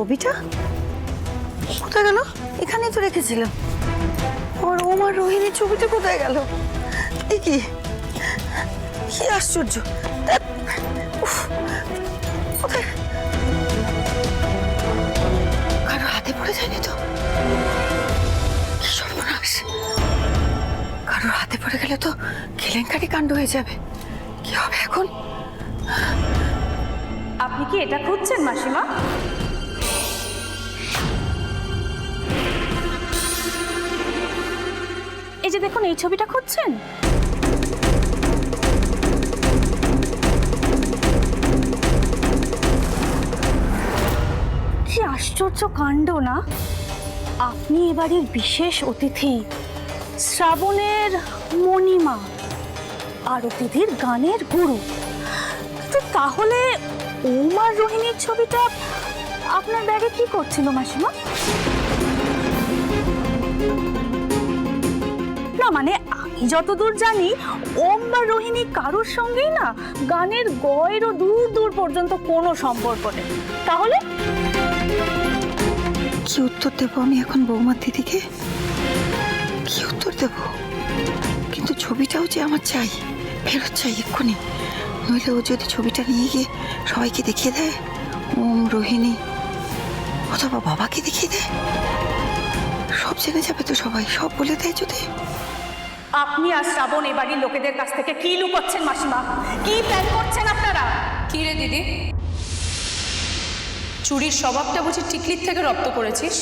ছবিটা কোথায় গেল? এখানেই তো রেখেছিলাম। আর ওমার রোহিণীর ছবিটা কোথায় গেল? এ কি কি আশ্চর্য! উফ, কোথায়? কারো হাতে পড়ে যায়নি তো? কি সর্বনাশ! কারোর হাতে পড়ে গেলে তো কেলেঙ্কারি কাণ্ড হয়ে যাবে। কি হবে এখন? আপনি কি এটা খুঁজছেন মাসিমা? এই যে দেখুন, এই ছবিটা খুঁজছেন। কি আশ্চর্য কাণ্ড না! আপনি এবারের বিশেষ অতিথি, শ্রাবণের মণিমা, আরতিদির গানের গুরু। কিন্তু তাহলে ওমার রোহিণীর ছবিটা আপনার ব্যাগে কি করছিল মাসিমা? না মানে আমি যতদূর জানি, ওম বা রোহিণী কারোর সঙ্গেই না গানের গয়েরও দূর দূর পর্যন্ত কোনো সম্পর্ক নেই। তাহলে কি উত্তর দেবো আমি এখন বৌমার দিদিকে? কি উত্তর দেব? কিন্তু ছবিটাও যে আমার চাই, ফেরত চাই এক্ষুনি। নইলে ও যদি ছবিটা নিয়ে গিয়ে সবাইকে দেখিয়ে দেয়, ওম, রোহিণী অথবা বাবাকে দেখিয়ে দেয়, সব জেনে যাবে তো সবাই, সব বলে দেয় যদি। আপনি আর শ্রাবণ এ বাড়ির লোকেদের কাছ থেকে কি লুকোচ্ছেন মাসিমা? কি প্ল্যান করছেন আপনারা? কি রে দিদি, চুরির স্বভাবটা বুঝি টিকলির থেকে রপ্ত করেছিস?